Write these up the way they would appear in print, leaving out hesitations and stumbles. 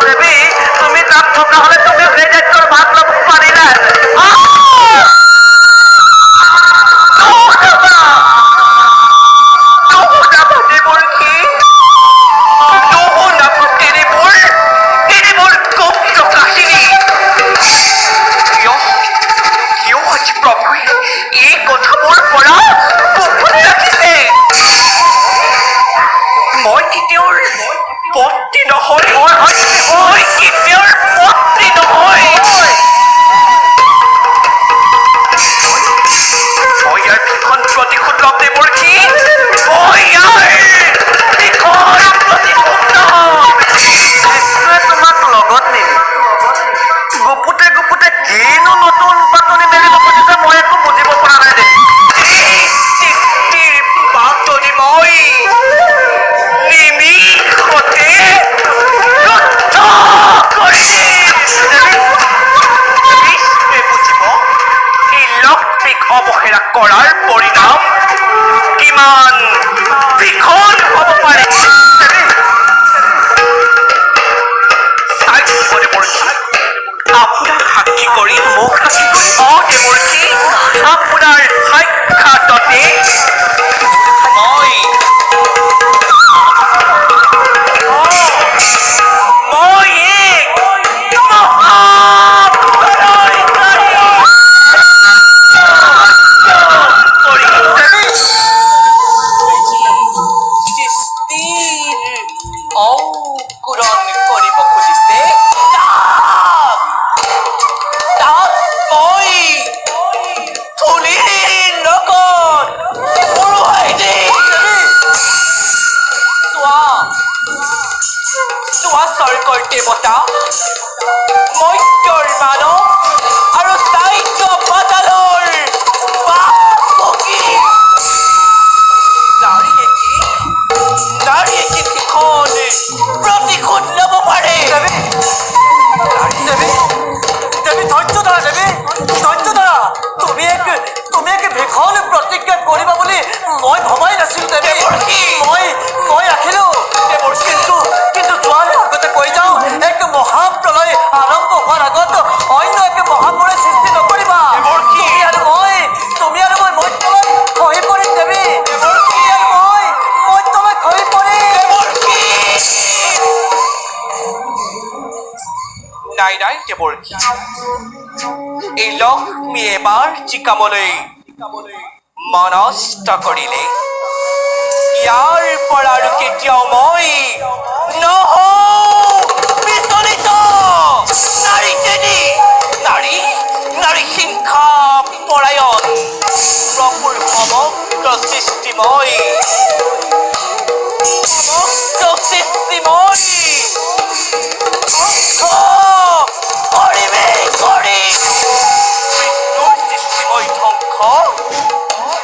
দেবী তুমি তাত থকা হলে তুমি আপোনাক সাক্ষী কৰি মোক সাক্ষী কৰিব দেৱৰ্ষী আপোনাৰ সাক্ষাততে মই এক অংকুৰণ কৰিব খুজিছে তাক মই ধূলিৰ লগত উৰুৱাই দিম। চোৱা স্বৰ্গৰ দেৱতা মৰ্ত্যৰ মানৱ আৰু চাৰিত পাতালৰ বাসভোগী নাৰীয়ে কি কিখন প্ৰতিশোধ ল'ব পাৰে। দেৱী ধৈৰ্য ধৰা দেৱী ধৈৰ্য ধৰা তুমি এক ভীষণ প্ৰতিজ্ঞা কৰিবা বুলি মই ভবাই নাছিলো দেৱী। মই ৰাখিলো কিন্তু যোৱাৰ আগতে কৈ যাওঁ এক মহাপ্ৰলয় আৰম্ভ হোৱাৰ আগত অন্য এক মহাপ্ৰলয় সৃষ্টি নকৰিবা। তুমি আৰু মই তলত খহি পৰিম দেৱী। মই তলত খহি পৰিম। নাই দেৱৰ্ষী এই লক্ষ্মী এবাৰ জিকাবলৈ মনস্থ কৰিলে ইয়াৰ পৰা আৰু কেতিয়াও মই নহওঁ বিচলিত। নাৰী হিংসা পৰায়ণ প্ৰভুৰ সমগ্ৰ সৃষ্টিময়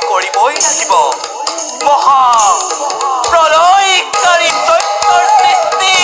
কৰিবই লাগিব। মহা প্ৰলয়কাৰী দৈত্যৰ সৃষ্টি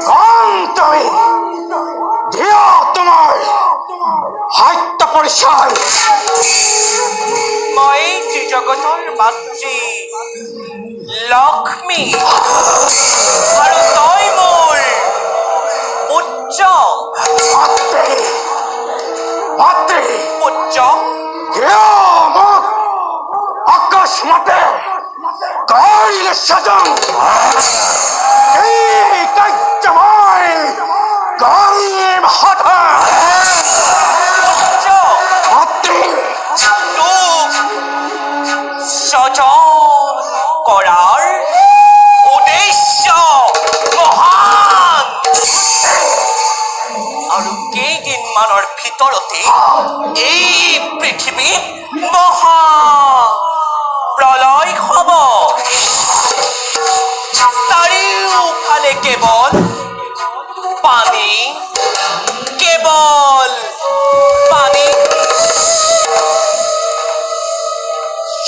কম তুমি দিও তোমাৰ সত্য পৰিচয় মই ত্ৰিজগতৰ মাতৃ লক্ষ্মী আৰু তই মোৰ পুত্ৰ মাতৃ মাতৃ পুত্ৰ কিয় মোক অকস্মাতে কৰিলে সাজন এই কাৰ্য মই কৰিম সাধন পুত্ৰ মাতৃ তোক স্বজন কৰাৰ উদ্দেশ্য মহান আৰু কেইদিনমানৰ ভিতৰতে এই পৃথিৱীত মহা প্ৰলয় হ'ব চাৰিওফালে কেৱল পানী কেৱল পানী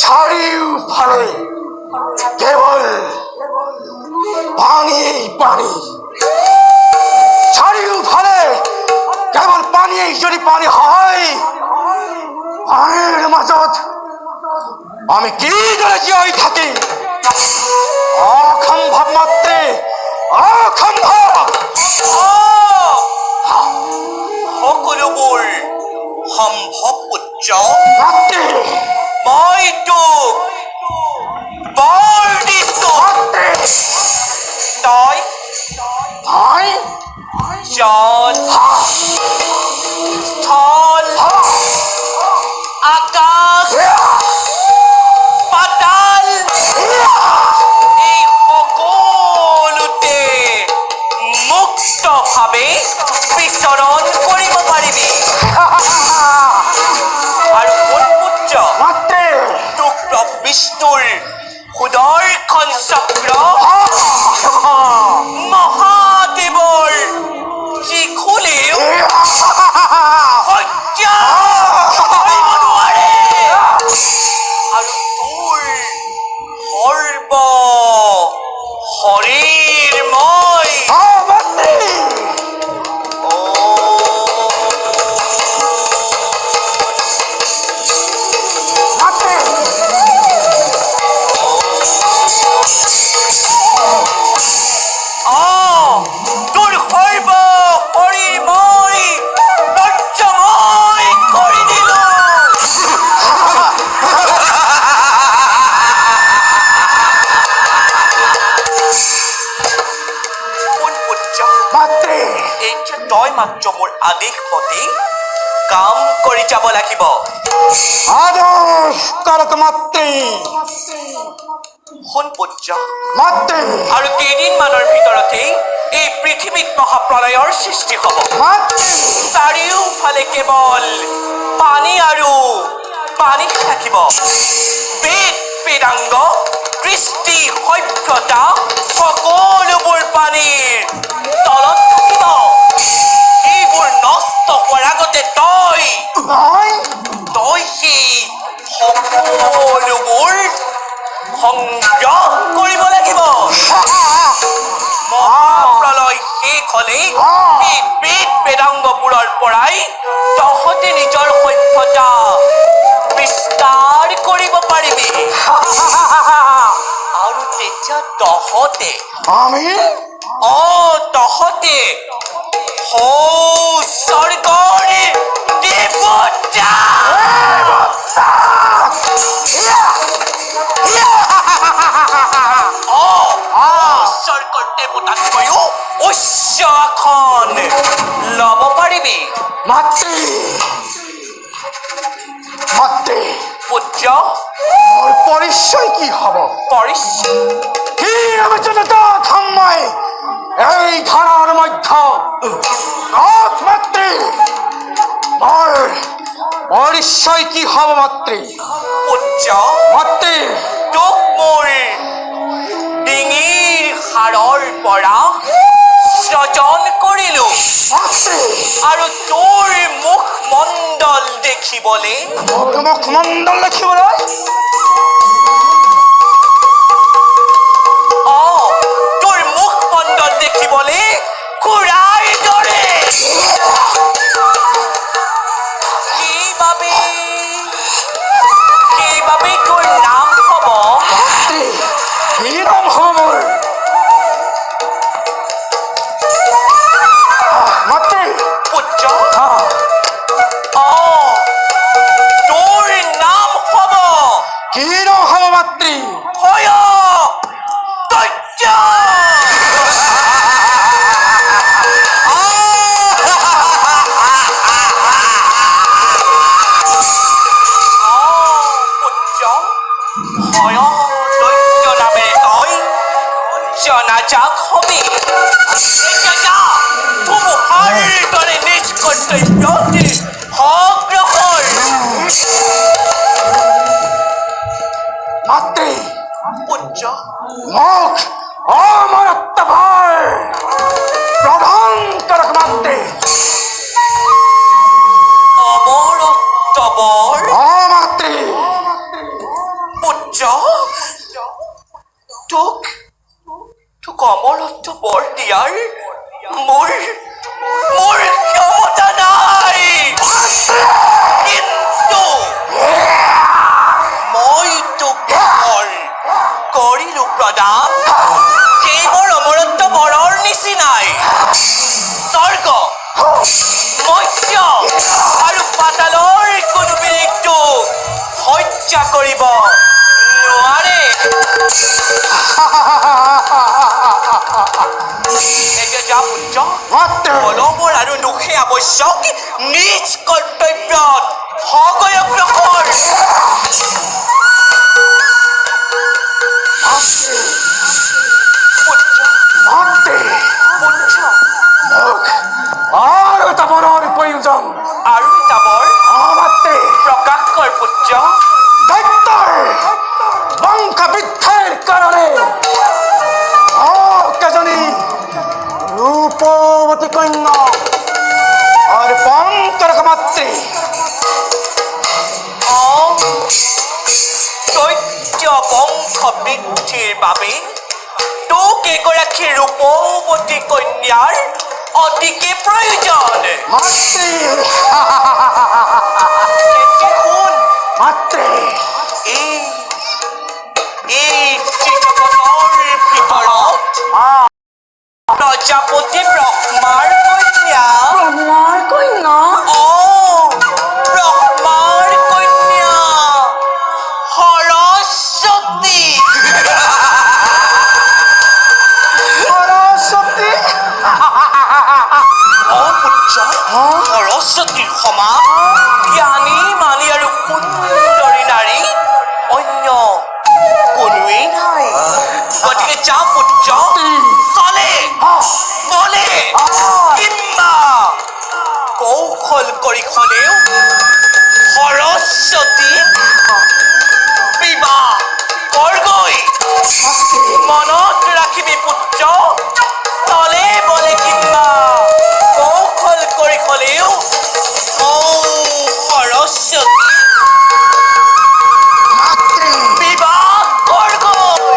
চাৰিওফালে কেৱল পানীয়েই পানী চাৰিওফালে কেৱল পানীয়েই যদি পানী হয় পানীৰ মাজত আমি কিদৰে জীয়াই থাকিম অসম্ভৱ মাত্ৰে অসম্ভৱ সকলোবোৰ সম্ভৱ পুত্ৰ মাতৃ মই তোক বৰ দিছো মাতৃ তই হয় জল স্থল আকাশ পাতাল এই সকলোতে মুক্তভাৱে বিচৰণ কৰিব পাৰিবি আৰু মোৰ পুত্ৰ মাতৃ তোক প্ৰভু বিষ্ণুৰ সুদৰ্শন চক্ৰ মহাদেৱৰ ত্ৰিশূলেও হত্যা কৰিব নোৱাৰে আৰু তোৰ সৰ্ব শৰীৰ মই মাতৃ মাতৃ তোৰ সৰ্ব শৰীৰ মই নৰ্যময় কৰি দিলো কোন পুত্ৰ মাতৃ এতিয়া তই মাত্ৰ মোৰ আদেশ মতে কাম কৰি যাব লাগিব আদেশ কৰক মাতৃ শুন পুত্ৰ মাতৃ আৰু কেইদিনমানৰ ভিতৰতেই এই পৃথিৱীত মহাপ্ৰলয়ৰ সৃষ্টি হ'ব মাতৃ চাৰিওফালে কেৱল পানী আৰু পানী থাকিব বেদ বেদাংগ কৃষ্টি সভ্যতা সকলোবোৰ পানীৰ তলত থাকিব এইবোৰ নষ্ট হোৱাৰ আগতে তই মই সেই সকলোবোৰ সংগ্ৰহ কৰিব লাগিব মহাপ্ৰলয় শেষ হলে এই বেদ বেদাংগবোৰৰ পৰাই তহঁতে নিজৰ সভ্যতা বিস্তাৰ কৰিব পাৰিবি আৰু তেতিয়া তহঁতে আমি তহঁতে স্বৰ্গৰ দেৱতা স্বৰ্গৰ দেৱতাতকৈও উচ্চ আসন ল'ব পাৰিবি মাতৃ মাতৃ পুত্ৰ মোৰ পৰিচয় কি হ'ব পৰিচয় কি আলোচনাটা থাম্মাই এই ধাৰাৰ মধ্য মাতৃ মোৰ পৰিচয় কি হ'ব মাতৃ পুত্ৰ মাতৃ তোক মোৰ ডিঙিৰ হাড়ৰ পৰা সৃজন কৰিলো মাতৃ আৰু তোৰ মুখমণ্ডল দেখিবলৈ মোৰ মুখমণ্ডল দেখিবলৈ তোৰ মুখমণ্ডল দেখিবলৈ মুখ আমাৰ ভাই প্ৰধান কৰক মাত্ৰে অমৰত্ববৰ মাত্ৰে পুত্ৰ তোক তোক অমৰত্ববৰ দিয়াৰ মোৰ ক্ষমতা নাই কিন্তু মই তোক কৰিলো প্ৰদান কেৱল অমৰত্ববৰৰ নিচিনাই স্বৰ্গ মৰ্ত্য আৰু পাতালৰ কোনো বেলেগটো হত্যা কৰিব নোৱাৰে এতিয়া যা পুত্ৰ মাত্ৰে বলবৰ আৰু দুখে আৱশ্যক নিজ কৰ্তব্যত সগয়ক নকৰ পুত্ৰ মাত্ৰে পুত্ৰ মুখ আৰ বড়ৰ প্ৰয়োজন আৰু এটা বৰ মাত্ৰে প্ৰকাশ কৰ পুত্ৰ দৈত্যৰ বংকা বৃদ্ধেৰ কাৰণে কেজনী ৰূপবতী কন্যা আৰ পঙ্কৰক মাত্ৰে দৈত্য বংশ বৃদ্ধিৰ বাবে তোক এগৰাকী ৰূপৱতী কন্যাৰ অতিকে প্ৰয়োজন মাত্ৰে শুন মাত্ৰে এই ত্ৰিজগতৰ ভিতৰত প্ৰজাপতি ব্ৰহ্মাৰ কন্যা ব্ৰহ্মাৰ কন্যা ব্ৰহ্মাৰ কন্যা সৰস্বতী সৰস্বতী পুত্ৰ সৰস্বতীৰ সমান জ্ঞানী মানি আৰু সুন্দৰী নাৰী অন্য কোনোৱেই নাই গতিকে যা পুত্ৰ চলে বলে কিম্বা কৌশল কৰি হ'লেও সৰস্বতী বিবাহ কৰগৈ মনত ৰাখিবি পুত্ৰ চলে বলে কিম্বা কৌশল কৰি হ'লেও সৰস্বতী মাত্ৰে বিবাহ কৰগৈ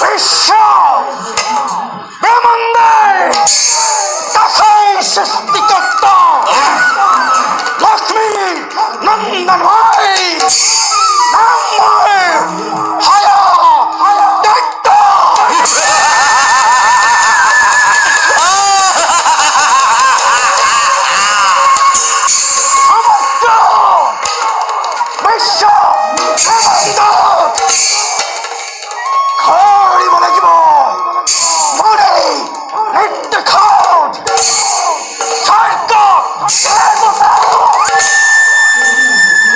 বিশ্ব ব্ৰহ্মাণ্ডেৰ তাহাই সৃষ্টিকৰ্তা লক্ষ্মী নন্দন ভাই নাময় হায়া দৈত্য সমগ্ৰ বিশ্ব ব্ৰহ্মাণ্ড খৰিব লাগিব মনে নৃত্য খোট স্বৰ্গ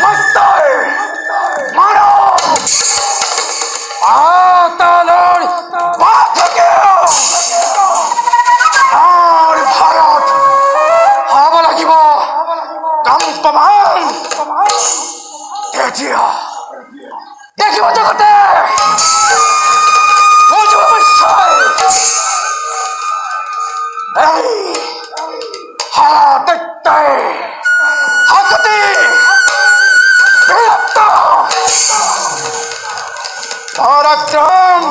মস্তৰ মানৱ পাতালৰ বাধকেও আমাৰ ভাৰত হ'ব লাগিব কম্পমান তেতিয়া দেখিব জগতে বুঝিব নিশ্চয় এই হাততে হাততে বীরত্ব পরাক্রম